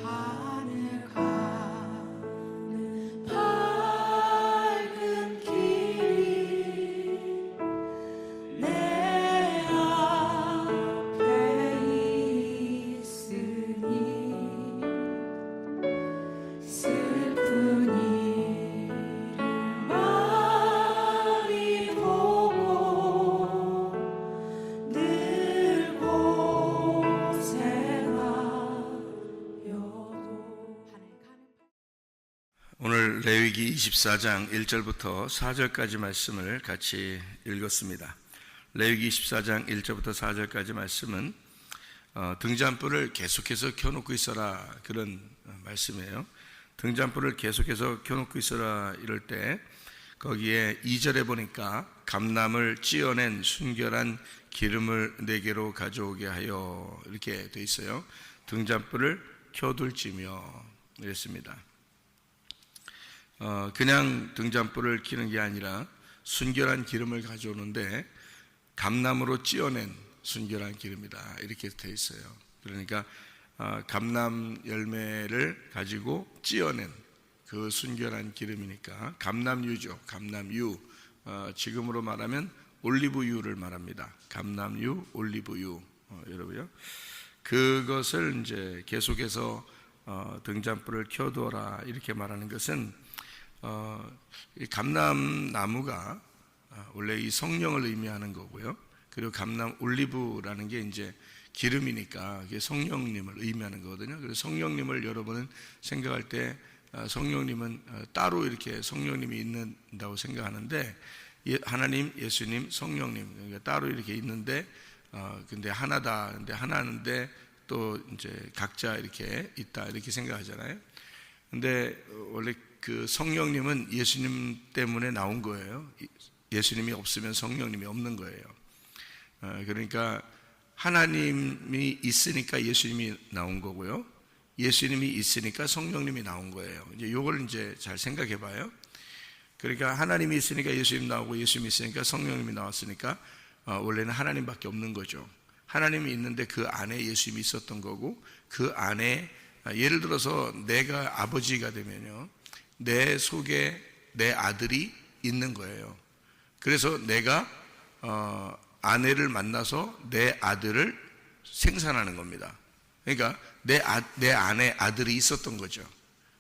하늘 가는 밝은 길이 내 앞에 있으니 슬픈 일을 많이 보고 늘 고생하여도 오늘 레위기 24장 1절부터 4절까지 말씀을 같이 읽었습니다. 레위기 24장 1절부터 4절까지 말씀은 등잔불을 계속해서 켜놓고 있어라, 그런 말씀이에요. 등잔불을 계속해서 켜놓고 있어라 이럴 때 거기에 2절에 보니까 감람을 찧어낸 순결한 기름을 내게로 가져오게 하여 이렇게 돼 있어요. 등잔불을 켜둘지며 이랬습니다. 그냥 등잔불을 켜는 게 아니라 순결한 기름을 가져오는데 감람으로 찧어낸 순결한 기름이다 이렇게 돼 있어요. 그러니까 감람 열매를 가지고 찧어낸 그 순결한 기름이니까 감람유죠. 감람유, 지금으로 말하면 올리브유를 말합니다. 감람유, 올리브유, 여러분요. 그것을 이제 계속해서 등잔불을 켜두어라 이렇게 말하는 것은 이 감람나무가 원래 이 성령을 의미하는 거고요. 그리고 감람 올리브라는 게 이제 기름이니까 그게 성령님을 의미하는 거거든요. 그래서 성령님을 여러분은 생각할 때 성령님은 따로 이렇게 성령님이 있는다고 생각하는데 하나님, 예수님, 성령님 그러니까 따로 이렇게 있는데 근데 하나다. 근데 하나인데 또 이제 각자 이렇게 있다 이렇게 생각하잖아요. 근데 원래 그 성령님은 예수님 때문에 나온 거예요. 예수님이 없으면 성령님이 없는 거예요. 그러니까 하나님이 있으니까 예수님이 나온 거고요. 예수님이 있으니까 성령님이 나온 거예요. 이제 요걸 이제 잘 생각해 봐요. 그러니까 하나님이 있으니까 예수님 나오고 예수님이 있으니까 성령님이 나왔으니까 원래는 하나님밖에 없는 거죠. 하나님이 있는데 그 안에 예수님이 있었던 거고 그 안에 예를 들어서 내가 아버지가 되면요. 내 속에 내 아들이 있는 거예요. 그래서 내가 아내를 만나서 내 아들을 생산하는 겁니다. 그러니까 내 안에 아들이 있었던 거죠.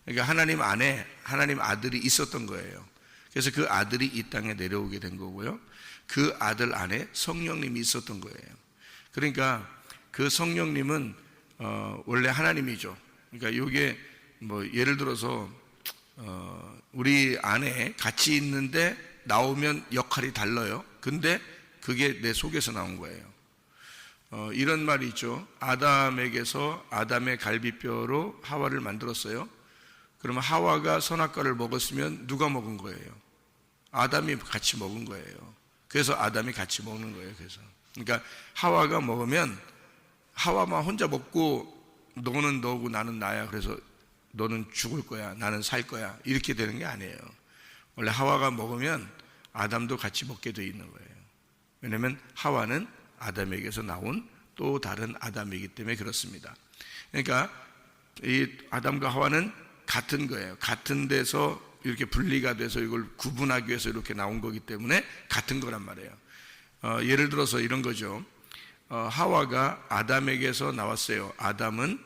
그러니까 하나님 안에 하나님 아들이 있었던 거예요. 그래서 그 아들이 이 땅에 내려오게 된 거고요. 그 아들 안에 성령님이 있었던 거예요. 그러니까 그 성령님은 원래 하나님이죠. 그러니까 이게 뭐 예를 들어서 우리 안에 같이 있는데 나오면 역할이 달라요. 근데 그게 내 속에서 나온 거예요. 이런 말이 있죠. 아담에게서 아담의 갈비뼈로 하와를 만들었어요. 그러면 하와가 선악과를 먹었으면 누가 먹은 거예요? 아담이 같이 먹은 거예요. 그래서 아담이 같이 먹는 거예요. 그래서 그러니까 하와가 먹으면 하와만 혼자 먹고 너는 너고 나는 나야. 그래서 너는 죽을 거야. 나는 살 거야. 이렇게 되는 게 아니에요. 원래 하와가 먹으면 아담도 같이 먹게 돼 있는 거예요. 왜냐하면 하와는 아담에게서 나온 또 다른 아담이기 때문에 그렇습니다. 그러니까 이 아담과 하와는 같은 거예요. 같은 데서 이렇게 분리가 돼서 이걸 구분하기 위해서 이렇게 나온 거기 때문에 같은 거란 말이에요. 예를 들어서 이런 거죠. 하와가 아담에게서 나왔어요. 아담은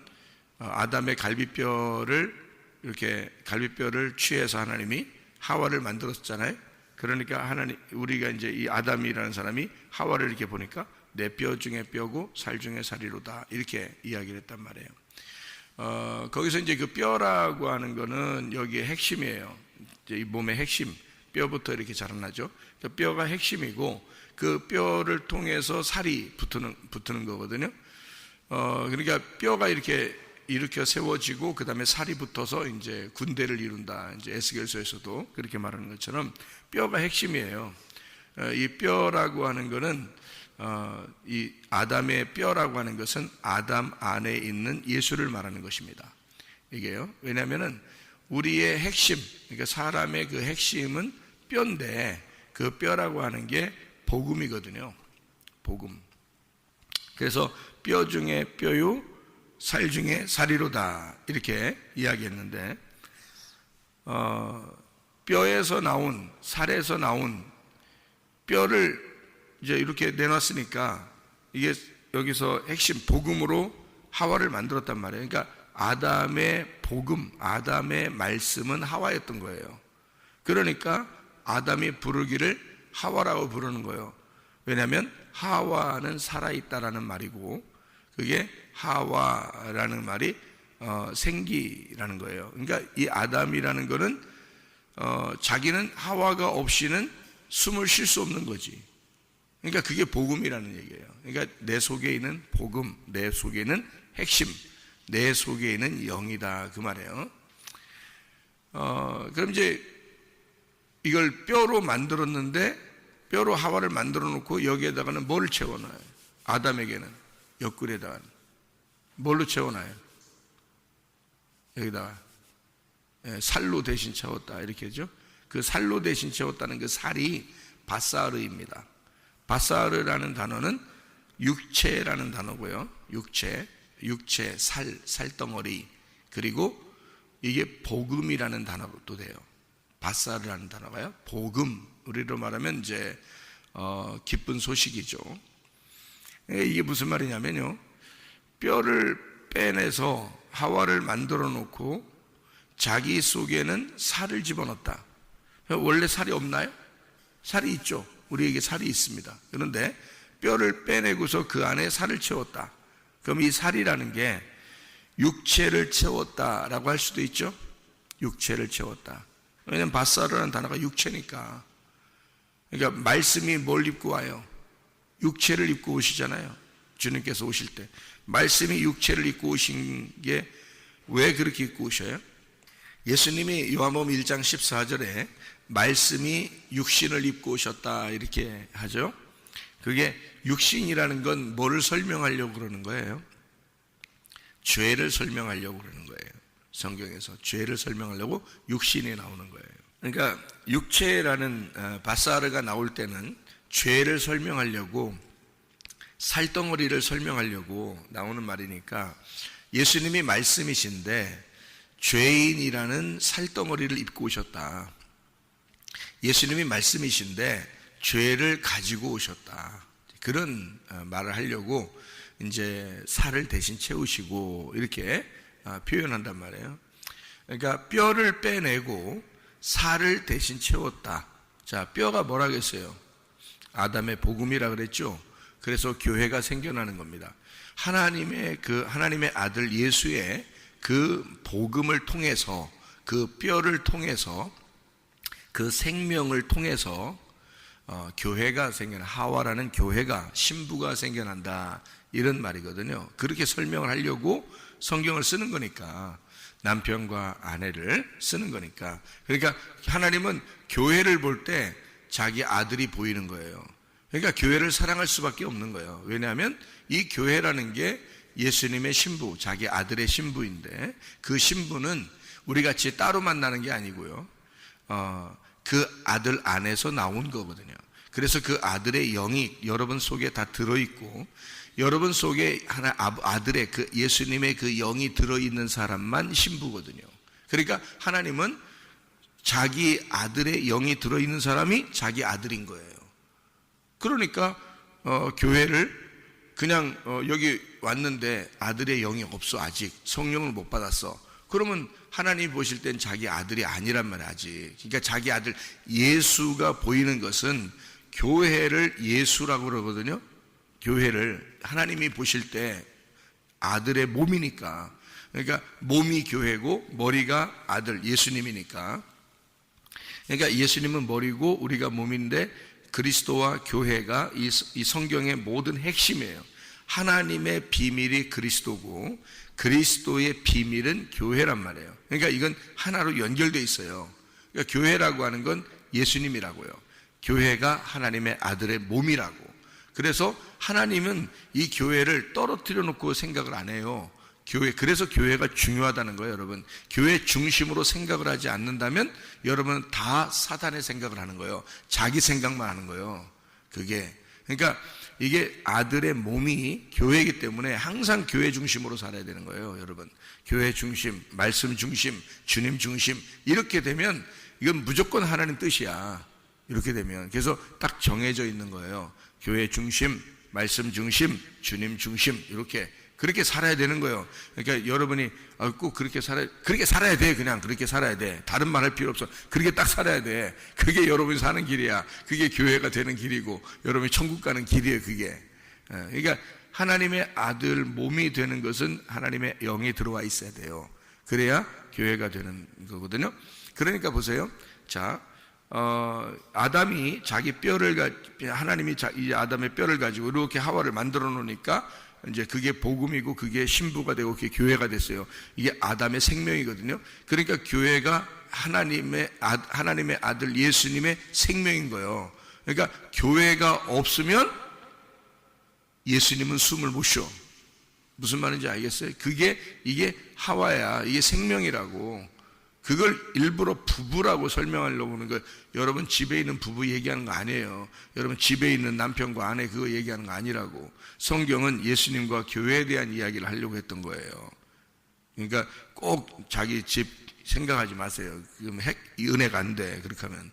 아담의 갈비뼈를 이렇게 갈비뼈를 취해서 하나님이 하와를 만들었잖아요. 그러니까 우리가 이제 이 아담이라는 사람이 하와를 이렇게 보니까 내 뼈 중에 뼈고 살 중에 살이로다 이렇게 이야기를 했단 말이에요. 거기서 이제 그 뼈라고 하는 거는 여기에 핵심이에요. 이제 이 몸의 핵심, 뼈부터 이렇게 자라나죠. 그러니까 뼈가 핵심이고 그 뼈를 통해서 살이 붙는 거거든요. 그러니까 뼈가 이렇게 일으켜 세워지고 그 다음에 살이 붙어서 이제 군대를 이룬다. 이제 에스겔서에서도 그렇게 말하는 것처럼 뼈가 핵심이에요. 이 뼈라고 하는 거는 이 아담의 뼈라고 하는 것은 아담 안에 있는 예수를 말하는 것입니다. 이게요. 왜냐하면은 우리의 핵심, 그러니까 사람의 그 핵심은 뼈인데 그 뼈라고 하는 게 복음이거든요. 복음. 그래서 뼈 중에 뼈요 살 중에 살이로다 이렇게 이야기했는데 뼈에서 나온 살에서 나온 뼈를 이제 이렇게 내놨으니까 이게 여기서 핵심 복음으로 하와를 만들었단 말이에요. 그러니까 아담의 복음, 아담의 말씀은 하와였던 거예요. 그러니까 아담이 부르기를 하와라고 부르는 거예요. 왜냐하면 하와는 살아있다라는 말이고 그게 하와라는 말이 생기라는 거예요. 그러니까 이 아담이라는 거는 자기는 하와가 없이는 숨을 쉴 수 없는 거지. 그러니까 그게 복음이라는 얘기예요. 그러니까 내 속에 있는 복음, 내 속에 있는 핵심, 내 속에 있는 영이다 그 말이에요. 그럼 이제 이걸 뼈로 만들었는데 뼈로 하와를 만들어 놓고 여기에다가는 뭘 채워놔요? 아담에게는 옆구리에다가 뭘로 채워놔요? 여기다가 살로 대신 채웠다 이렇게 하죠. 그 살로 대신 채웠다는 그 살이 바사르입니다. 바사르라는 단어는 육체라는 단어고요. 육체, 살덩어리. 그리고 이게 복음이라는 단어도 돼요. 바사르라는 단어가요. 복음, 우리로 말하면 이제 기쁜 소식이죠. 이게 무슨 말이냐면요, 뼈를 빼내서 하와를 만들어 놓고 자기 속에는 살을 집어넣었다. 원래 살이 없나요? 살이 있죠. 우리에게 살이 있습니다. 그런데 뼈를 빼내고서 그 안에 살을 채웠다. 그럼 이 살이라는 게 육체를 채웠다라고 할 수도 있죠. 육체를 채웠다. 왜냐하면 바사르라는 단어가 육체니까. 그러니까 말씀이 뭘 입고 와요? 육체를 입고 오시잖아요. 주님께서 오실 때 말씀이 육체를 입고 오신 게 왜 그렇게 입고 오셔요? 예수님이 요한복음 1장 14절에 말씀이 육신을 입고 오셨다 이렇게 하죠. 그게 육신이라는 건 뭐를 설명하려고 그러는 거예요? 죄를 설명하려고 그러는 거예요. 성경에서 죄를 설명하려고 육신이 나오는 거예요. 그러니까 육체라는 바사르가 나올 때는 죄를 설명하려고, 살덩어리를 설명하려고 나오는 말이니까 예수님이 말씀이신데 죄인이라는 살덩어리를 입고 오셨다. 예수님이 말씀이신데 죄를 가지고 오셨다. 그런 말을 하려고 이제 살을 대신 채우시고 이렇게 표현한단 말이에요. 그러니까 뼈를 빼내고 살을 대신 채웠다. 자, 뼈가 뭐라겠어요? 아담의 복음이라 그랬죠. 그래서 교회가 생겨나는 겁니다. 하나님의 아들 예수의 그 복음을 통해서, 그 뼈를 통해서, 그 생명을 통해서 교회가 하와라는 교회가, 신부가 생겨난다 이런 말이거든요. 그렇게 설명을 하려고 성경을 쓰는 거니까, 남편과 아내를 쓰는 거니까. 그러니까 하나님은 교회를 볼 때 자기 아들이 보이는 거예요. 그러니까 교회를 사랑할 수밖에 없는 거예요. 왜냐하면 이 교회라는 게 예수님의 신부, 자기 아들의 신부인데 그 신부는 우리 같이 따로 만나는 게 아니고요, 그 아들 안에서 나온 거거든요. 그래서 그 아들의 영이 여러분 속에 다 들어있고, 여러분 속에 아들의 그 예수님의 그 영이 들어있는 사람만 신부거든요. 그러니까 하나님은 자기 아들의 영이 들어있는 사람이 자기 아들인 거예요. 그러니까 교회를 그냥 여기 왔는데 아들의 영이 없어, 아직 성령을 못 받았어, 그러면 하나님 보실 땐 자기 아들이 아니란 말이야, 아직. 그러니까 자기 아들 예수가 보이는 것은 교회를 예수라고 그러거든요. 교회를 하나님이 보실 때 아들의 몸이니까. 그러니까 몸이 교회고 머리가 아들 예수님이니까. 그러니까 예수님은 머리고 우리가 몸인데 그리스도와 교회가 이 성경의 모든 핵심이에요. 하나님의 비밀이 그리스도고 그리스도의 비밀은 교회란 말이에요. 그러니까 이건 하나로 연결되어 있어요. 그러니까 교회라고 하는 건 예수님이라고요. 교회가 하나님의 아들의 몸이라고. 그래서 하나님은 이 교회를 떨어뜨려 놓고 생각을 안 해요. 그래서 교회가 중요하다는 거예요, 여러분. 교회 중심으로 생각을 하지 않는다면 여러분은 다 사단의 생각을 하는 거예요. 자기 생각만 하는 거예요. 그러니까 이게 아들의 몸이 교회이기 때문에 항상 교회 중심으로 살아야 되는 거예요, 여러분. 교회 중심, 말씀 중심, 주님 중심. 이렇게 되면 이건 무조건 하나님 뜻이야. 이렇게 되면. 그래서 딱 정해져 있는 거예요. 교회 중심, 말씀 중심, 주님 중심. 이렇게. 그렇게 살아야 되는 거예요. 그러니까 여러분이 꼭 그렇게 살아야 돼. 그냥 그렇게 살아야 돼. 다른 말 할 필요 없어. 그렇게 딱 살아야 돼. 그게 여러분이 사는 길이야. 그게 교회가 되는 길이고 여러분이 천국 가는 길이에요, 그게. 그러니까 하나님의 아들 몸이 되는 것은 하나님의 영이 들어와 있어야 돼요. 그래야 교회가 되는 거거든요. 그러니까 보세요. 자, 아담이 자기 하나님이 이 아담의 뼈를 가지고 이렇게 하와를 만들어 놓으니까 이제 그게 복음이고 그게 신부가 되고 그게 교회가 됐어요. 이게 아담의 생명이거든요. 그러니까 교회가 하나님의 아들 예수님의 생명인 거예요. 그러니까 교회가 없으면 예수님은 숨을 못 쉬어. 무슨 말인지 알겠어요? 이게 하와야. 이게 생명이라고. 그걸 일부러 부부라고 설명하려고 하는 거. 여러분 집에 있는 부부 얘기하는 거 아니에요. 여러분 집에 있는 남편과 아내 그거 얘기하는 거 아니라고. 성경은 예수님과 교회에 대한 이야기를 하려고 했던 거예요. 그러니까 꼭 자기 집 생각하지 마세요. 그럼 은혜가 안 돼. 그렇게 하면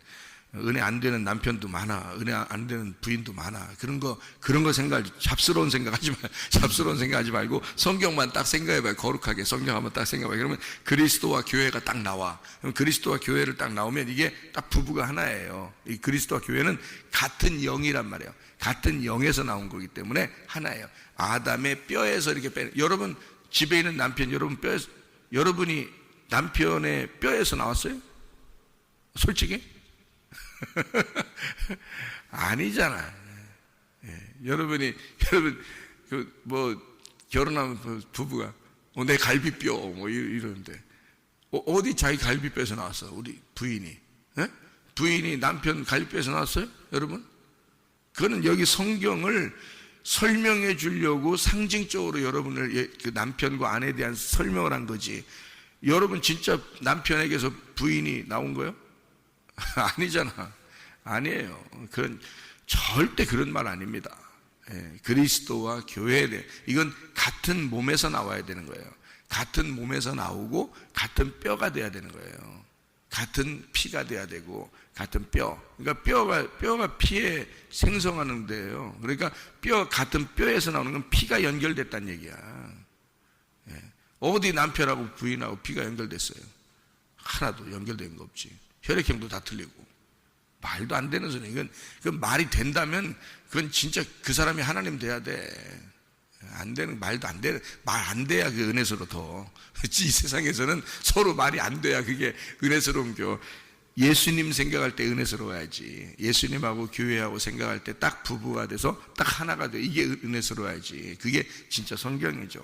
은혜 안 되는 남편도 많아. 은혜 안 되는 부인도 많아. 그런 거 잡스러운 생각하지 말고 성경만 딱 생각해봐요. 거룩하게 성경 한번 딱 생각해봐요. 그러면 그리스도와 교회가 딱 나와. 그럼 그리스도와 교회를 딱 나오면 이게 딱 부부가 하나예요. 이 그리스도와 교회는 같은 영이란 말이에요. 같은 영에서 나온 거기 때문에 하나예요. 아담의 뼈에서 이렇게 여러분 집에 있는 남편, 여러분이 남편의 뼈에서 나왔어요? 솔직히? 아니잖아. 여러분 결혼하면 부부가 내 갈비뼈 이러는데 어디 자기 갈비뼈에서 나왔어? 우리 부인이 부인이 남편 갈비뼈에서 나왔어요? 여러분? 그거는 여기 성경을 설명해 주려고 상징적으로 여러분을 그 남편과 아내에 대한 설명을 한 거지. 여러분 진짜 남편에게서 부인이 나온 거예요? 아니잖아. 아니에요. 절대 그런 말 아닙니다. 그리스도와 교회에 대해 이건 같은 몸에서 나와야 되는 거예요. 같은 몸에서 나오고 같은 뼈가 돼야 되는 거예요. 같은 피가 돼야 되고 같은 뼈. 그러니까 뼈가 피에 생성하는 데예요. 그러니까 같은 뼈에서 나오는 건 피가 연결됐다는 얘기야. 어디 남편하고 부인하고 피가 연결됐어요? 하나도 연결된 거 없지. 혈액형도 다 틀리고. 말도 안 되는 소리. 그건 말이 된다면 그건 진짜 그 사람이 하나님 돼야 돼. 안 되는, 말도 안 되는, 말 안 돼야 그 은혜스러워 더. 이 세상에서는 서로 말이 안 돼야 그게 은혜스러운 겨. 예수님 생각할 때 은혜스러워야지. 예수님하고 교회하고 생각할 때 딱 부부가 돼서 딱 하나가 돼. 이게 은혜스러워야지. 그게 진짜 성경이죠.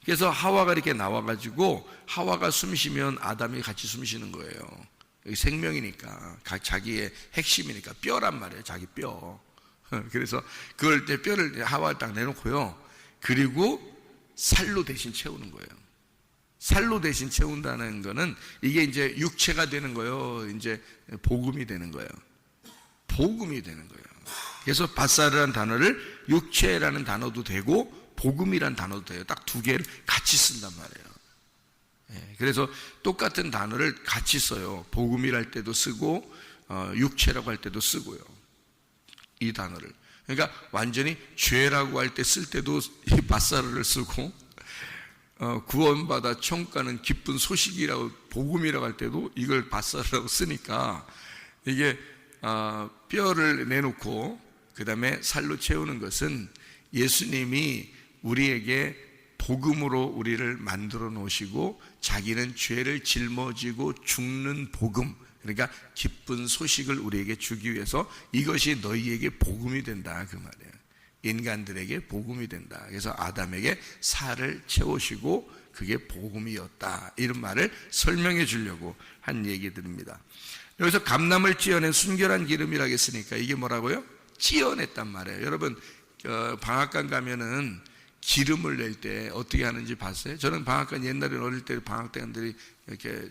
그래서 하와가 이렇게 나와가지고 하와가 숨 쉬면 아담이 같이 숨 쉬는 거예요. 생명이니까, 자기의 핵심이니까, 뼈란 말이에요. 자기 뼈. 그래서 그걸 뼈를 하와를 딱 내놓고요. 그리고 살로 대신 채우는 거예요. 살로 대신 채운다는 거는 이게 이제 육체가 되는 거예요. 이제 복음이 되는 거예요. 복음이 되는 거예요. 그래서 바사르라는 단어를 육체라는 단어도 되고 복음이라는 단어도 돼요. 딱 두 개를 같이 쓴단 말이에요. 그래서 똑같은 단어를 같이 써요. 복음이랄 때도 쓰고 육체라고 할 때도 쓰고요. 이 단어를. 그러니까 완전히 죄라고 할 때 쓸 때도 이 바사르를 쓰고 구원받아 천국 가는 기쁜 소식이라고 복음이라고 할 때도 이걸 바사르라고 쓰니까 이게 뼈를 내놓고 그 다음에 살로 채우는 것은 예수님이 우리에게 복음으로 우리를 만들어 놓으시고 자기는 죄를 짊어지고 죽는 복음, 그러니까 기쁜 소식을 우리에게 주기 위해서 이것이 너희에게 복음이 된다 그 말이에요. 인간들에게 복음이 된다. 그래서 아담에게 살을 채우시고 그게 복음이었다. 이런 말을 설명해 주려고 한 얘기들입니다. 여기서 감람을 찌어낸 순결한 기름이라고 했으니까 이게 뭐라고요? 찌어냈단 말이에요. 여러분 방앗간 가면은 기름을 낼 때 어떻게 하는지 봤어요? 저는 방앗간 옛날에 어릴 때 방앗간들이 이렇게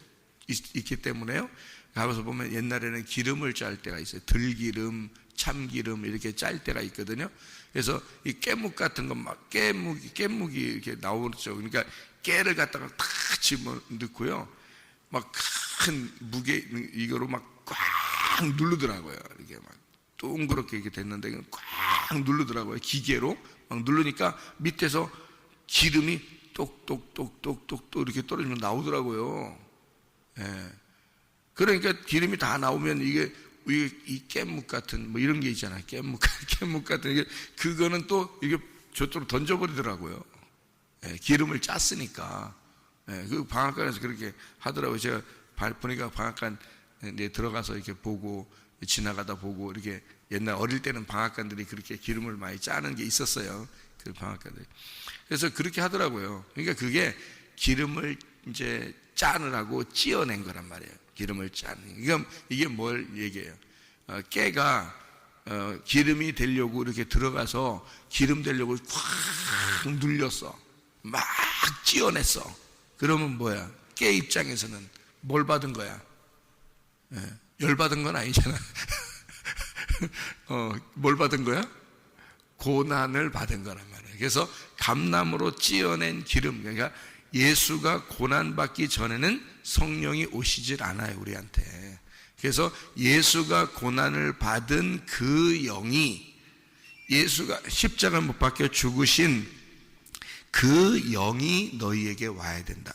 있기 때문에요. 가서 보면 옛날에는 기름을 짤 때가 있어요. 들기름, 참기름 이렇게 짤 때가 있거든요. 그래서 이 깨묵 같은 거 막 깨묵이 이렇게 나오죠. 그러니까 깨를 갖다가 탁 집어넣고요. 막 큰 무게 이거로 막 꽉 누르더라고요. 이렇게 막 동그랗게 이렇게 됐는데 꽉 누르더라고요. 기계로 막 누르니까 밑에서 기름이 똑똑똑똑똑 이렇게 떨어지면 나오더라고요. 예. 그러니까 기름이 다 나오면 이게 이 깻묵 같은 뭐 이런 게 있잖아요. 깻묵 같은 게 그거는 또 이게 저쪽으로 던져버리더라고요. 예, 기름을 짰으니까. 예, 그 방앗간에서 그렇게 하더라고요. 제가 보니까 방앗간 들어가서 이렇게 보고 지나가다 보고 이렇게 옛날 어릴 때는 방앗간들이 그렇게 기름을 많이 짜는 게 있었어요. 그 방앗간들이. 그래서 그렇게 하더라고요. 그러니까 그게 기름을 이제 짜느라고 찌어낸 거란 말이에요. 기름을 짜는. 이게 뭘 얘기해요? 깨가 기름이 되려고 이렇게 들어가서 기름 되려고 꽉 눌렸어. 막 찌어냈어. 그러면 뭐야? 깨 입장에서는 뭘 받은 거야? 열 받은 건 아니잖아. 뭘 받은 거야? 고난을 받은 거란 말이에요. 그래서 감람으로 찌어낸 기름, 그러니까 예수가 고난받기 전에는 성령이 오시질 않아요, 우리한테. 그래서 예수가 고난을 받은 그 영이, 예수가 십자가 못 박혀 죽으신 그 영이 너희에게 와야 된다.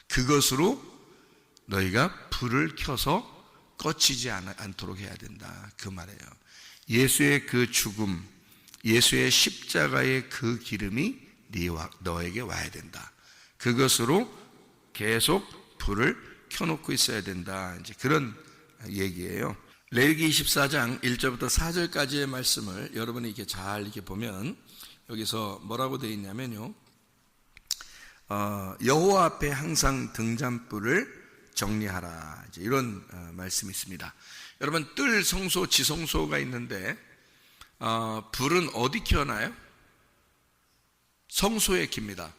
그것으로 너희가 불을 켜서 꺼치지 않도록 해야 된다. 그 말이에요. 예수의 그 죽음, 예수의 십자가의 그 기름이 너에게 와야 된다. 그것으로 계속 불을 켜놓고 있어야 된다. 이제 그런 얘기예요. 레위기 24장 1절부터 4절까지의 말씀을 여러분이 이렇게 잘 이렇게 보면 여기서 뭐라고 되어 있냐면요. 여호와 앞에 항상 등잔불을 정리하라. 이제 이런 말씀이 있습니다. 여러분 뜰 성소, 지성소가 있는데 불은 어디 켜나요? 성소에 킵니다.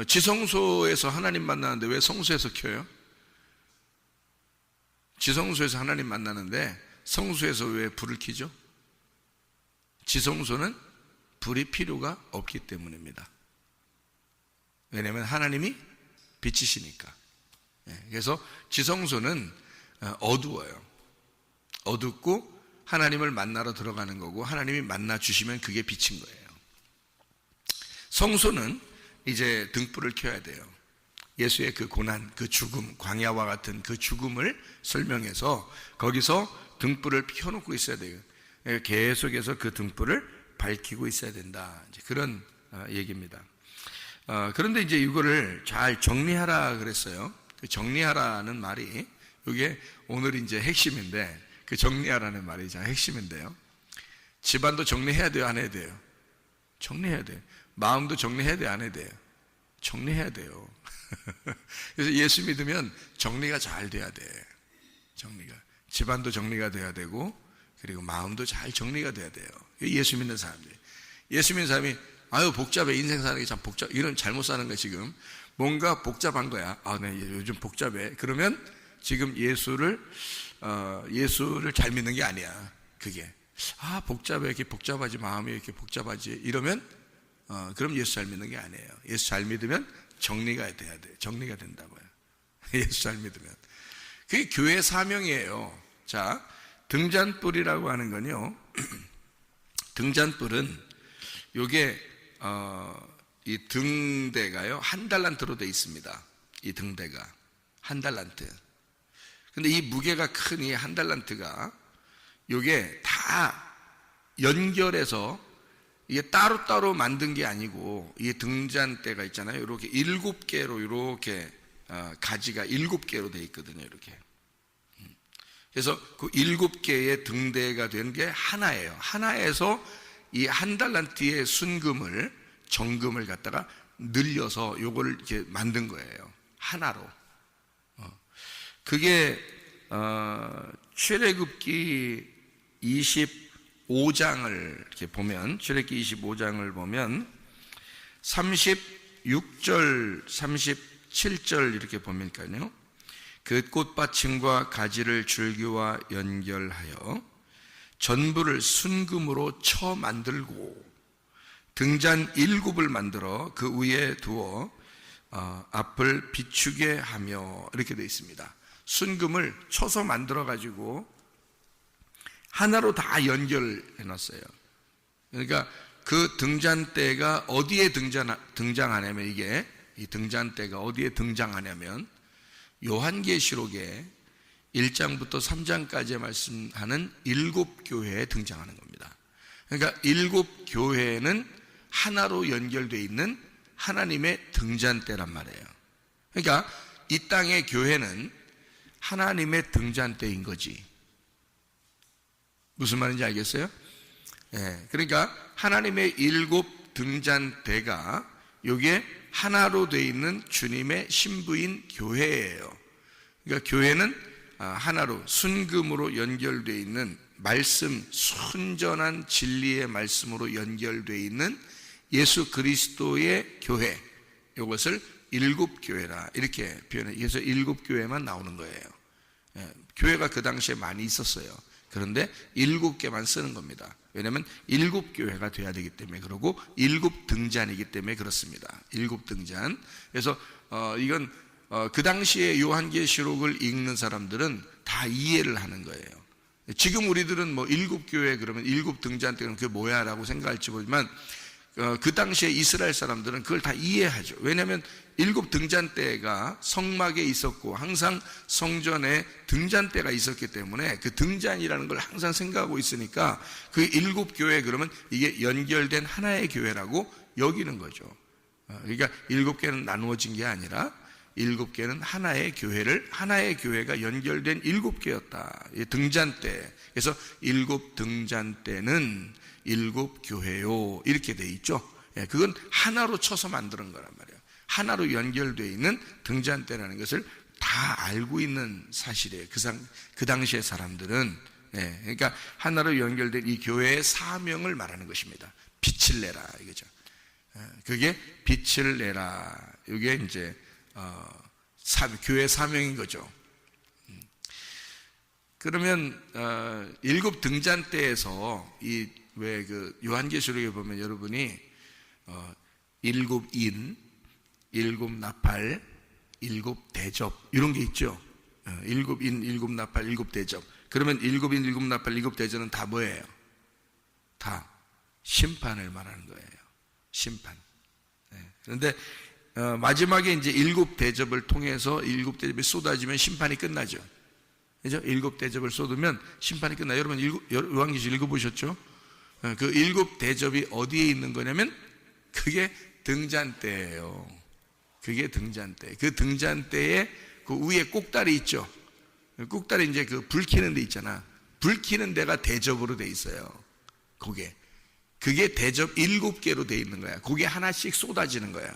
지성소에서 하나님 만나는데 왜 성소에서 켜요? 지성소에서 하나님 만나는데 성소에서 왜 불을 켜죠? 지성소는 불이 필요가 없기 때문입니다. 왜냐하면 하나님이 빛이시니까. 그래서 지성소는 어두워요. 어둡고 하나님을 만나러 들어가는 거고 하나님이 만나 주시면 그게 빛인 거예요. 성소는 이제 등불을 켜야 돼요. 예수의 그 고난, 그 죽음, 광야와 같은 그 죽음을 설명해서 거기서 등불을 켜놓고 있어야 돼요. 계속해서 그 등불을 밝히고 있어야 된다. 이제 그런 얘기입니다. 그런데 이제 이거를 잘 정리하라 그랬어요. 그 정리하라는 말이 이게 오늘 이제 핵심인데 그 정리하라는 말이 자 핵심인데요. 집안도 정리해야 돼요, 안 해야 돼요? 정리해야 돼요. 마음도 정리해야 돼요, 안 해야 돼요? 정리해야 돼요. 그래서 예수 믿으면 정리가 잘 돼야 돼. 정리가. 집안도 정리가 돼야 되고 그리고 마음도 잘 정리가 돼야 돼요. 예수 믿는 사람들이. 예수 믿는 사람이 아유 복잡해, 인생 사는 게 참 복잡, 이런 잘못 사는 거야. 지금 뭔가 복잡한 거야. 네, 요즘 복잡해. 그러면 지금 예수를 잘 믿는 게 아니야. 그게 복잡해, 이렇게 복잡하지, 마음이 이렇게 복잡하지, 이러면 그럼 예수 잘 믿는 게 아니에요. 예수 잘 믿으면 정리가 돼야 돼. 정리가 된다고요. 예수 잘 믿으면. 그게 교회 사명이에요. 자, 등잔불이라고 하는 건요. 등잔불은 요게 이 등대가요 1달란트로 되어 있습니다. 이 등대가 1달란트. 근데 이 무게가 큰 이 1달란트가 요게 다 연결해서 이게 따로따로 만든 게 아니고 이 등잔대가 있잖아요. 이렇게 7개로 이렇게 가지가 7개로 되어 있거든요. 이렇게. 그래서 그 7개의 등대가 된 게 하나예요. 하나에서 이 1달란트의 순금을, 정금을 갖다가 늘려서 요걸 이렇게 만든 거예요. 하나로. 그게 출애굽기 25장을 이렇게 보면, 출애굽기 25장을 보면 36절, 37절 이렇게 보면까요. 그 꽃받침과 가지를 줄기와 연결하여 전부를 순금으로 쳐 만들고 등잔 7을 만들어 그 위에 두어 앞을 비추게 하며 이렇게 되어 있습니다. 순금을 쳐서 만들어 가지고 하나로 다 연결해 놨어요. 그러니까 그 등잔대가 어디에 등장하냐면 이게 이 등잔대가 어디에 등장하냐면 요한계시록에 1장부터 3장까지 말씀하는 7교회에 등장하는 겁니다. 그러니까 7교회는 하나로 연결되어 있는 하나님의 등잔대란 말이에요. 그러니까 이 땅의 교회는 하나님의 등잔대인 거지. 무슨 말인지 알겠어요? 예, 그러니까 하나님의 7 등잔대가 여기에 하나로 되어 있는 주님의 신부인 교회예요. 그러니까 교회는 하나로 순금으로 연결되어 있는 말씀, 순전한 진리의 말씀으로 연결되어 있는 예수 그리스도의 교회, 이것을 7교회라 이렇게 표현해요. 그래서 7교회만 나오는 거예요. 예, 교회가 그 당시에 많이 있었어요. 그런데 7개만 쓰는 겁니다. 왜냐하면 7교회가 돼야 되기 때문에 그러고 7등잔이기 때문에 그렇습니다. 7등잔. 그래서 이건 그 당시에 요한계시록을 읽는 사람들은 다 이해를 하는 거예요. 지금 우리들은 뭐 7교회 그러면 7등잔 때는 그게 뭐야 라고 생각할지 모르지만 그 당시에 이스라엘 사람들은 그걸 다 이해하죠. 왜냐하면 7등잔대가 성막에 있었고 항상 성전에 등잔대가 있었기 때문에 그 등잔이라는 걸 항상 생각하고 있으니까 그 7교회 그러면 이게 연결된 하나의 교회라고 여기는 거죠. 그러니까 7개는 나누어진 게 아니라 7개는 하나의 교회가 연결된 7개였다. 등잔대. 그래서 7등잔대는 7교회요. 이렇게 돼 있죠. 그건 하나로 쳐서 만드는 거란 말이에요. 하나로 연결되어 있는 등잔대라는 것을 다 알고 있는 사실이에요. 그 당시의 사람들은. 그러니까 하나로 연결된 이 교회의 사명을 말하는 것입니다. 빛을 내라. 이거죠. 그게 빛을 내라. 이게 이제 교회 사명인 거죠. 그러면 7등잔대에서 왜 그 요한계시록에 보면 여러분이 7인, 7나팔, 7대접 이런 게 있죠. 7인, 7나팔, 7대접. 그러면 7인, 7나팔, 7대접은 다 뭐예요? 다 심판을 말하는 거예요. 심판. 그런데 마지막에 이제 7대접을 통해서 7대접이 쏟아지면 심판이 끝나죠. 그죠? 7대접을 쏟으면 심판이 끝나요. 여러분 요한계시록 읽어보셨죠? 그 7대접이 어디에 있는 거냐면 그게 등잔대예요. 그게 등잔대. 그 등잔대에 그 위에 꼭다리 있죠. 꼭다리 이제 그 불 켜는 데 있잖아. 불 켜는 데가 대접으로 돼 있어요. 그게 대접 7개로 돼 있는 거야. 그게 하나씩 쏟아지는 거야.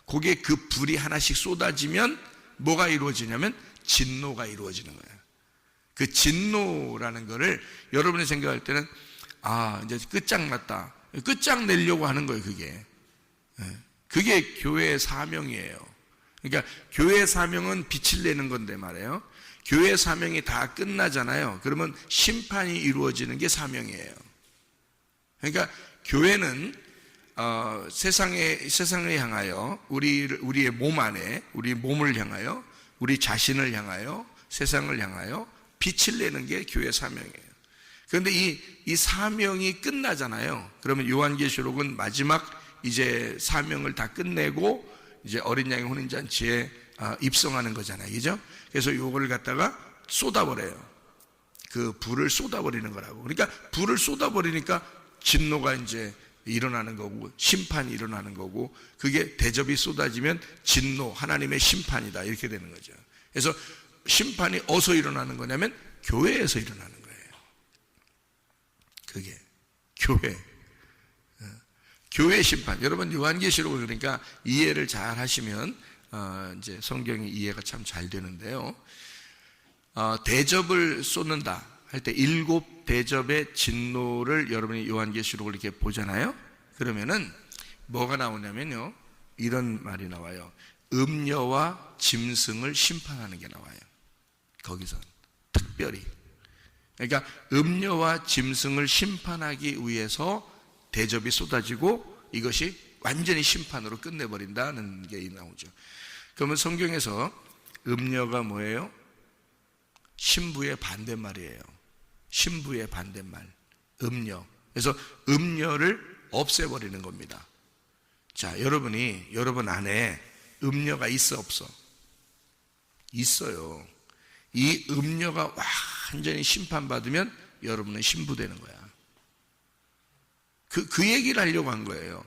그게 그 불이 하나씩 쏟아지면 뭐가 이루어지냐면 진노가 이루어지는 거야. 그 진노라는 거를 여러분이 생각할 때는 이제 끝장났다. 끝장내려고 하는 거예요, 그게. 그게 교회의 사명이에요. 그러니까 교회의 사명은 빛을 내는 건데 말이에요. 교회의 사명이 다 끝나잖아요. 그러면 심판이 이루어지는 게 사명이에요. 그러니까 교회는 세상을 향하여 우리의 몸 안에 우리 몸을 향하여 우리 자신을 향하여 세상을 향하여 빛을 내는 게 교회 사명이에요. 그런데 이 사명이 끝나잖아요. 그러면 요한계시록은 마지막 이제 사명을 다 끝내고 이제 어린 양의 혼인잔치에 입성하는 거잖아요. 그죠? 그래서 이걸 갖다가 쏟아버려요. 그 불을 쏟아버리는 거라고. 그러니까 불을 쏟아버리니까 진노가 이제 일어나는 거고 심판이 일어나는 거고 그게 대접이 쏟아지면 진노, 하나님의 심판이다 이렇게 되는 거죠. 그래서 심판이 어디서 일어나는 거냐면 교회에서 일어나는 거예요. 그게 교회 심판. 여러분 요한계시록을 그러니까 이해를 잘 하시면 이제 성경의 이해가 참 잘 되는데요. 대접을 쏟는다 할 때 7대접의 진노를 여러분이 요한계시록을 이렇게 보잖아요. 그러면은 뭐가 나오냐면요. 이런 말이 나와요. 음녀와 짐승을 심판하는 게 나와요. 거기서 특별히 그러니까 음녀와 짐승을 심판하기 위해서 대접이 쏟아지고 이것이 완전히 심판으로 끝내버린다는 게 나오죠. 그러면 성경에서 음녀가 뭐예요? 신부의 반대말이에요. 신부의 반대말, 음녀. 그래서 음녀를 없애버리는 겁니다. 자, 여러분 안에 음녀가 있어 없어? 있어요. 이 음녀가 완전히 심판받으면 여러분은 신부되는 거야. 그 얘기를 하려고 한 거예요.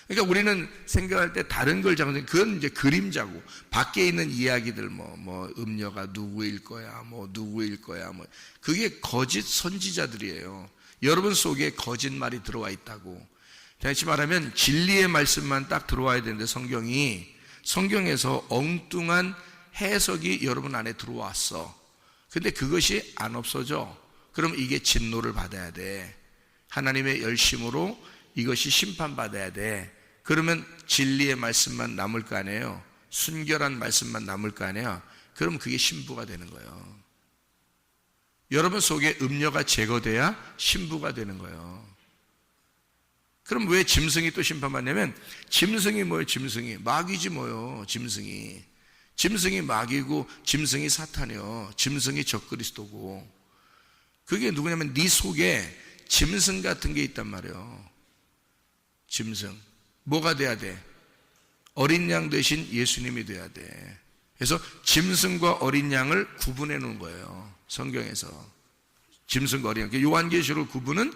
그러니까 우리는 생각할 때 다른 걸 장생, 그건 이제 그림자고, 밖에 있는 이야기들, 음녀가 누구일 거야, 누구일 거야, 그게 거짓 선지자들이에요. 여러분 속에 거짓말이 들어와 있다고. 다시 말하면 진리의 말씀만 딱 들어와야 되는데 성경에서 엉뚱한 해석이 여러분 안에 들어왔어. 근데 그것이 안 없어져. 그럼 이게 진노를 받아야 돼. 하나님의 열심으로 이것이 심판받아야 돼. 그러면 진리의 말씀만 남을 거 아니에요. 순결한 말씀만 남을 거 아니에요. 그럼 그게 신부가 되는 거예요. 여러분 속에 음녀가 제거돼야 신부가 되는 거예요. 그럼 왜 짐승이 또 심판받냐면, 짐승이 뭐예요? 짐승이 마귀지 뭐예요? 짐승이 마귀고 짐승이 사탄이요, 짐승이 적그리스도고. 그게 누구냐면 네 속에 짐승 같은 게 있단 말이에요. 짐승. 뭐가 돼야 돼? 어린 양 대신 예수님이 돼야 돼. 그래서 짐승과 어린 양을 구분해 놓은 거예요, 성경에서. 짐승과 어린 양. 요한계시록 구분은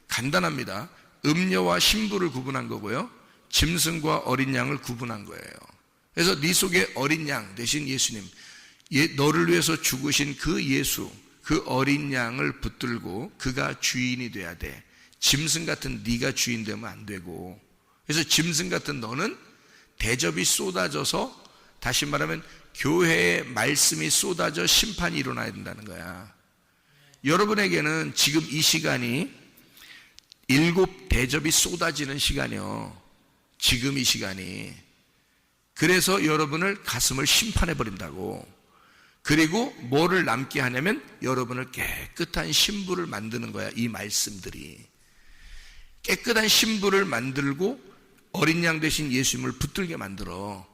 간단합니다. 음녀와 신부를 구분한 거고요, 짐승과 어린 양을 구분한 거예요. 그래서 네 속에 어린 양 대신 예수님, 너를 위해서 죽으신 그 예수, 그 어린 양을 붙들고 그가 주인이 돼야 돼. 짐승 같은 네가 주인 되면 안 되고. 그래서 짐승 같은 너는 대접이 쏟아져서, 다시 말하면 교회의 말씀이 쏟아져 심판이 일어나야 된다는 거야. 여러분에게는 지금 이 시간이 7 대접이 쏟아지는 시간이요, 지금 이 시간이. 그래서 여러분을 가슴을 심판해 버린다고. 그리고 뭐를 남게 하냐면 여러분을 깨끗한 신부를 만드는 거야. 이 말씀들이 깨끗한 신부를 만들고 어린 양 대신 예수님을 붙들게 만들어,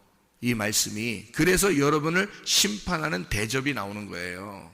이 말씀이. 그래서 여러분을 심판하는 대접이 나오는 거예요.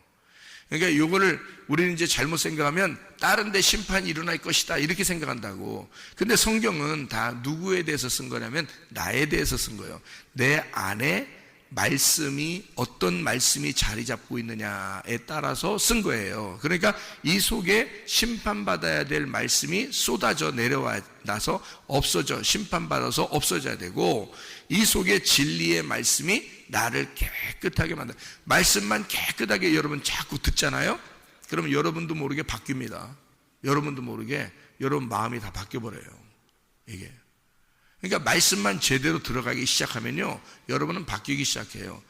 그러니까 요거를 우리는 이제 잘못 생각하면 다른 데 심판이 일어날 것이다 이렇게 생각한다고. 근데 성경은 다 누구에 대해서 쓴 거냐면 나에 대해서 쓴 거예요. 내 안에 말씀이, 어떤 말씀이 자리 잡고 있느냐에 따라서 쓴 거예요. 그러니까 이 속에 심판받아야 될 말씀이 쏟아져 내려와서 없어져, 심판받아서 없어져야 되고, 이 속에 진리의 말씀이 나를 깨끗하게 만들어. 말씀만 깨끗하게 여러분 자꾸 듣잖아요. 그러면 여러분도 모르게 바뀝니다. 여러분도 모르게 여러분 마음이 다 바뀌어버려요, 이게. 그러니까 말씀만 제대로 들어가기 시작하면요, 여러분은 바뀌기 시작해요.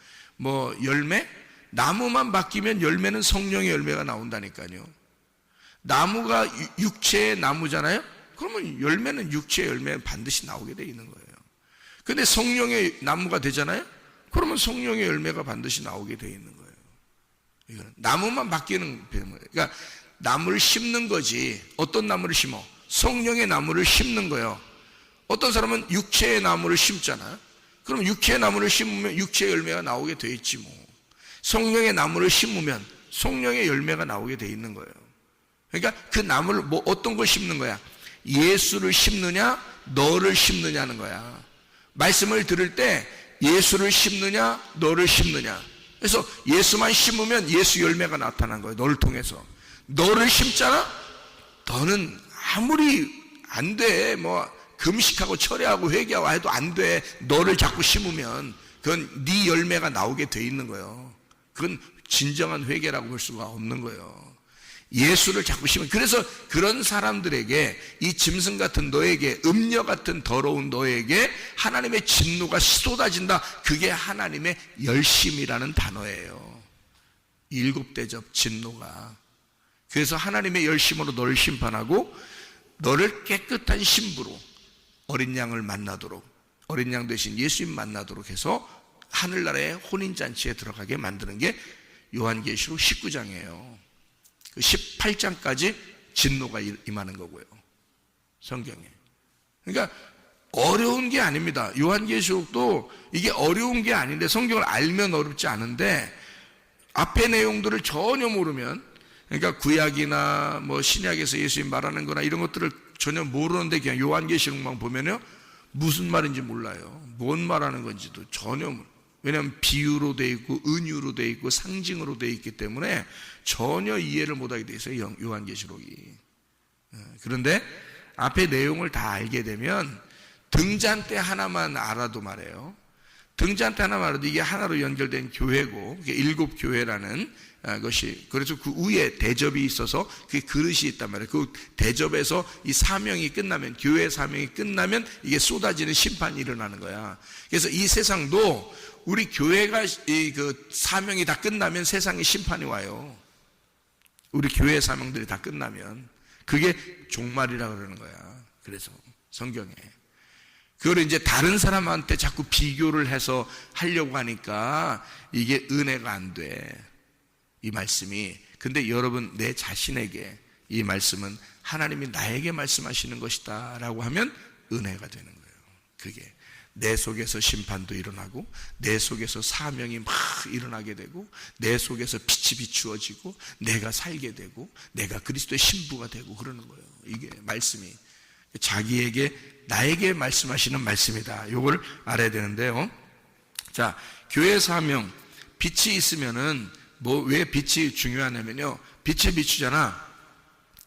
열매? 나무만 바뀌면 열매는 성령의 열매가 나온다니까요. 나무가 육체의 나무잖아요. 그러면 열매는 육체의 열매는 반드시 나오게 돼 있는 거예요. 근데 성령의 나무가 되잖아요. 그러면 성령의 열매가 반드시 나오게 돼 있는 거예요. 이거는 나무만 바뀌는 거예요. 그러니까 나무를 심는 거지. 어떤 나무를 심어? 성령의 나무를 심는 거예요. 어떤 사람은 육체의 나무를 심잖아요. 그럼 육체의 나무를 심으면 육체의 열매가 나오게 돼 있지 뭐. 성령의 나무를 심으면 성령의 열매가 나오게 돼 있는 거예요. 그러니까 그 나무를 어떤 걸 심는 거야? 예수를 심느냐, 너를 심느냐는 거야. 말씀을 들을 때 예수를 심느냐, 너를 심느냐. 그래서 예수만 심으면 예수 열매가 나타난 거예요, 너를 통해서. 너를 심잖아? 너는 아무리 안 돼, 금식하고 철회하고 회개하고 해도 안 돼. 너를 자꾸 심으면 그건 네 열매가 나오게 돼 있는 거예요. 그건 진정한 회개라고 볼 수가 없는 거예요. 예수를 자꾸 심으면. 그래서 그런 사람들에게, 이 짐승 같은 너에게, 음녀 같은 더러운 너에게 하나님의 진노가 쏟아진다. 그게 하나님의 열심이라는 단어예요. 7 대접 진노가. 그래서 하나님의 열심으로 너를 심판하고 너를 깨끗한 신부로 어린 양을 만나도록, 어린 양 대신 예수님 만나도록 해서 하늘나라의 혼인잔치에 들어가게 만드는 게 요한계시록 19장이에요. 18장까지 진노가 임하는 거고요. 성경에. 그러니까 어려운 게 아닙니다. 요한계시록도 이게 어려운 게 아닌데, 성경을 알면 어렵지 않은데 앞의 내용들을 전혀 모르면, 그러니까 구약이나 뭐 신약에서 예수님 말하는 거나 이런 것들을 전혀 모르는데 그냥 요한계시록만 보면요 무슨 말인지 몰라요. 뭔 말하는 건지도 전혀 왜냐하면 비유로 돼 있고 은유로 돼 있고 상징으로 돼 있기 때문에 전혀 이해를 못하게 돼 있어요, 요한계시록이. 그런데 앞에 내용을 다 알게 되면 등잔대 하나만 알아도 말해요. 등잔대 하나만 알아도 이게 하나로 연결된 교회고, 이게 7교회라는 것이, 그래서 그 위에 대접이 있어서 그게 그릇이 있단 말이에요. 그 대접에서 이 사명이 끝나면, 교회 사명이 끝나면 이게 쏟아지는 심판이 일어나는 거야. 그래서 이 세상도 우리 교회가 그 사명이 다 끝나면 세상에 심판이 와요. 우리 교회 사명들이 다 끝나면 그게 종말이라 그러는 거야. 그래서 성경에 그걸 이제 다른 사람한테 자꾸 비교를 해서 하려고 하니까 이게 은혜가 안 돼, 이 말씀이. 근데 여러분, 내 자신에게 이 말씀은 하나님이 나에게 말씀하시는 것이다 라고 하면 은혜가 되는 거예요. 그게 내 속에서 심판도 일어나고, 내 속에서 사명이 막 일어나게 되고, 내 속에서 빛이 비추어지고, 내가 살게 되고, 내가 그리스도의 신부가 되고 그러는 거예요. 이게 말씀이 자기에게, 나에게 말씀하시는 말씀이다. 요걸 알아야 되는데요. 자, 교회 사명, 빛이 있으면은 왜 빛이 중요하냐면요, 빛이 비추잖아.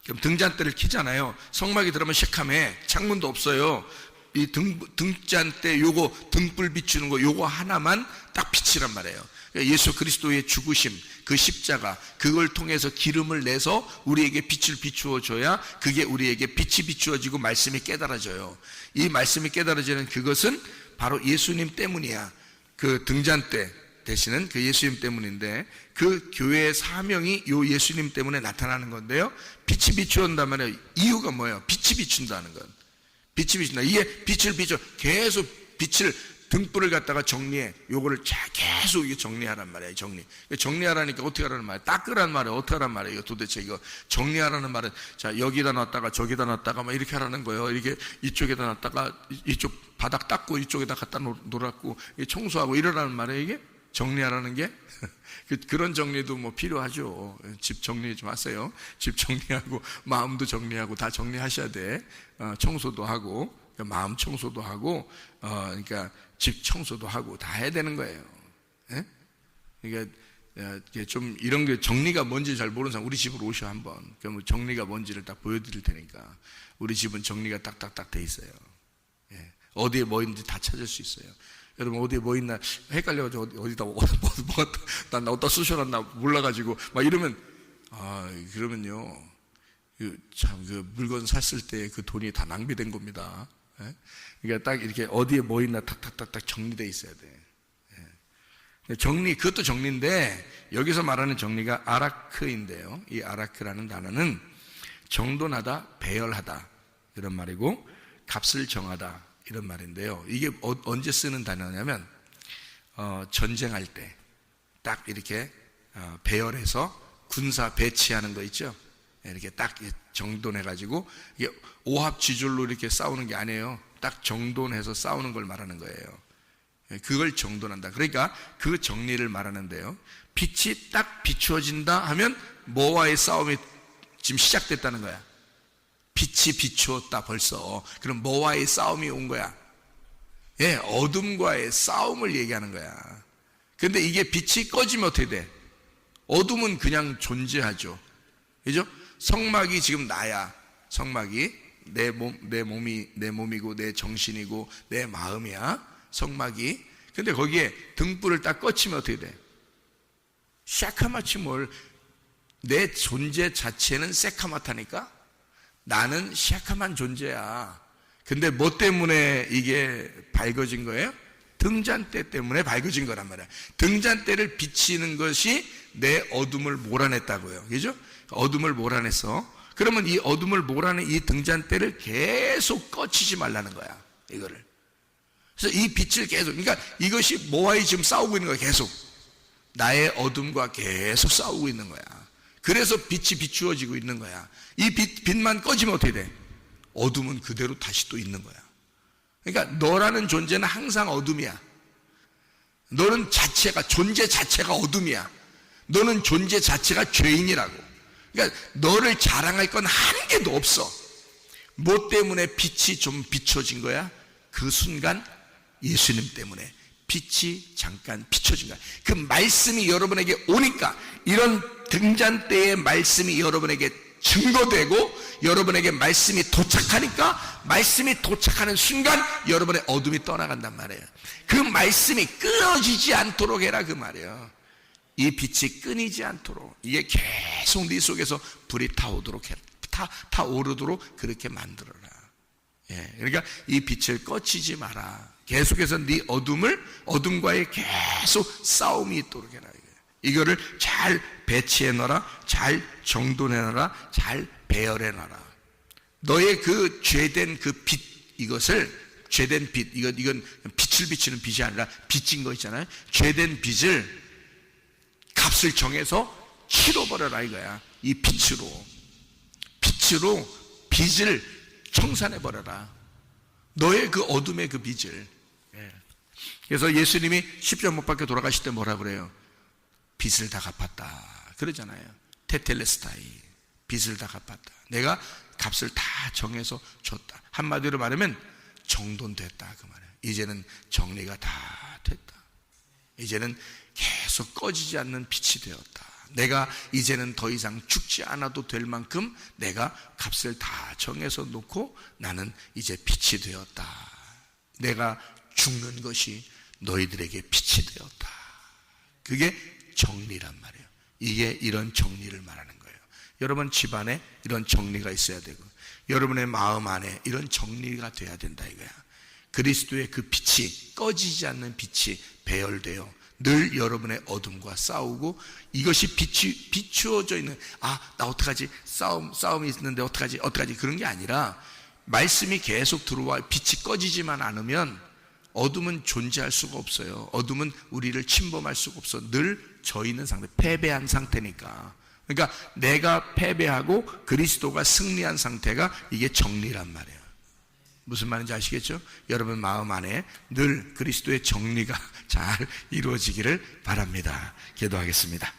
그럼 등잔대를 켜잖아요. 성막이 들어가면 새카매, 창문도 없어요. 이 등잔대 요거 등불 비추는 거 요거 하나만 딱 빛이란 말이에요. 예수 그리스도의 죽으심, 그 십자가, 그걸 통해서 기름을 내서 우리에게 빛을 비추어 줘야 그게 우리에게 빛이 비추어지고 말씀이 깨달아져요. 이 말씀이 깨달아지는 그것은 바로 예수님 때문이야. 그 등잔대 되시는 그 예수님 때문인데, 그 교회의 사명이 요 예수님 때문에 나타나는 건데요, 빛이 비추어온단 말이에요. 이유가 뭐예요? 빛이 비춘다는 건, 빛이 비춘다. 이게 빛을 비춰, 계속 빛을, 등불을 갖다가 정리해. 요거를 계속 이게 정리하란 말이에요. 정리하라니까 어떻게 하라는 말이에요? 닦으란 말이에요. 어떻게 하란 말이에요? 이거 도대체 이거 정리하라는 말은, 자, 여기다 놨다가 저기다 놨다가 막 이렇게 하라는 거예요. 이렇게 이쪽에다 놨다가 이쪽 바닥 닦고 이쪽에다 갖다 놓으라고 청소하고 이러라는 말이에요. 이게 정리하라는 게. 그런 정리도 뭐 필요하죠. 집 정리 좀 하세요. 집 정리하고 마음도 정리하고 다 정리하셔야 돼. 청소도 하고, 마음 청소도 하고, 그러니까 집 청소도 하고 다 해야 되는 거예요. 예? 그러니까 좀 이런 게 정리가 뭔지 잘 모르는 사람 우리 집으로 오셔 한번. 그럼 정리가 뭔지를 딱 보여드릴 테니까. 우리 집은 정리가 딱딱딱 돼 있어요. 예. 어디에 뭐 있는지 다 찾을 수 있어요. 여러분, 어디에 뭐 있나 헷갈려가지고 어디다 난 어디다 쑤셔놨나 몰라가지고 막 이러면, 그러면요, 참 그 물건 샀을 때 그 돈이 다 낭비된 겁니다. 예? 그러니까 딱 이렇게 어디에 뭐 있나 탁탁탁탁 정리되어 있어야 돼. 예. 정리, 그것도 정리인데 여기서 말하는 정리가 아라크인데요, 이 아라크라는 단어는 정돈하다, 배열하다 이런 말이고, 값을 정하다 이런 말인데요, 이게 언제 쓰는 단어냐면 전쟁할 때 딱 이렇게 배열해서 군사 배치하는 거 있죠. 이렇게 딱 정돈해가지고, 이게 오합지졸로 이렇게 싸우는 게 아니에요. 딱 정돈해서 싸우는 걸 말하는 거예요. 그걸 정돈한다. 그러니까 그 정리를 말하는데요, 빛이 딱 비추어진다 하면 뭐와의 싸움이 지금 시작됐다는 거야. 빛이 비추었다 벌써. 그럼 뭐와의 싸움이 온 거야? 예, 어둠과의 싸움을 얘기하는 거야. 근데 이게 빛이 꺼지면 어떻게 돼? 어둠은 그냥 존재하죠. 그죠? 성막이 지금 나야. 성막이 내 몸이고 내 정신이고 내 마음이야. 성막이. 근데 거기에 등불을 딱 꺼치면 어떻게 돼? 새카맣지 뭘. 내 존재 자체는 새카맣다니까? 나는 새카만 존재야. 근데 뭐 때문에 이게 밝아진 거예요? 등잔대 때문에 밝아진 거란 말이야. 등잔대를 비치는 것이 내 어둠을 몰아냈다고요. 그죠? 어둠을 몰아내서, 그러면 이 어둠을 몰아낸 이 등잔대를 계속 꺼치지 말라는 거야, 이거를. 그래서 이 빛을 계속, 그러니까 이것이 뭐와의 지금 싸우고 있는 거야. 계속 나의 어둠과 계속 싸우고 있는 거야. 그래서 빛이 비추어지고 있는 거야. 이 빛만 꺼지면 어떻게 돼? 어둠은 그대로 다시 또 있는 거야. 그러니까 너라는 존재는 항상 어둠이야. 너는 존재 자체가 어둠이야. 너는 존재 자체가 죄인이라고. 그러니까 너를 자랑할 건 한 개도 없어. 뭐 때문에 빛이 좀 비춰진 거야? 그 순간 예수님 때문에 빛이 잠깐 비춰진 거야. 그 말씀이 여러분에게 오니까, 이런 등잔 때의 말씀이 여러분에게 증거되고 여러분에게 말씀이 도착하니까, 말씀이 도착하는 순간 여러분의 어둠이 떠나간단 말이에요. 그 말씀이 끊어지지 않도록 해라 그 말이에요. 이 빛이 끊이지 않도록, 이게 계속 네 속에서 불이 타오르도록 해라. 타오르도록 그렇게 만들어라. 예, 그러니까 이 빛을 꺼치지 마라. 계속해서 네 어둠과의 계속 싸움이 있도록 해라. 이거를 잘 배치해 놔라. 잘 정돈해 놔라. 잘 배열해 놔라. 너의 그 죄된 그 빛, 죄된 빛, 이건 빛을 비추는 빛이 아니라 빚진 거 있잖아요. 죄된 빛을, 값을 정해서 치러버려라 이거야. 이 빛으로 빚을 청산해버려라. 너의 그 어둠의 그 빚을. 그래서 예수님이 십자가 못 박혀 돌아가실 때 뭐라 그래요? 빚을 다 갚았다 그러잖아요. 테텔레스타이, 빚을 다 갚았다. 내가 값을 다 정해서 줬다. 한마디로 말하면 정돈됐다 그 말이에요. 이제는 정리가 다 됐다. 이제는 계속 꺼지지 않는 빛이 되었다. 내가 이제는 더 이상 죽지 않아도 될 만큼 내가 값을 다 정해서 놓고 나는 이제 빛이 되었다. 내가 죽는 것이 너희들에게 빛이 되었다. 그게 정리란 말이에요. 이게 이런 정리를 말하는 거예요. 여러분 집안에 이런 정리가 있어야 되고, 여러분의 마음 안에 이런 정리가 돼야 된다 이거야. 그리스도의 그 빛이, 꺼지지 않는 빛이 배열되어 늘 여러분의 어둠과 싸우고, 이것이 비추어져 있는, 나 어떡하지? 싸움이 있는데 어떡하지? 그런 게 아니라, 말씀이 계속 들어와 빛이 꺼지지만 않으면 어둠은 존재할 수가 없어요. 어둠은 우리를 침범할 수가 없어. 늘 져 있는 상태, 패배한 상태니까. 그러니까 내가 패배하고 그리스도가 승리한 상태가 이게 정리란 말이에요. 무슨 말인지 아시겠죠? 여러분 마음 안에 늘 그리스도의 정리가 잘 이루어지기를 바랍니다. 기도하겠습니다.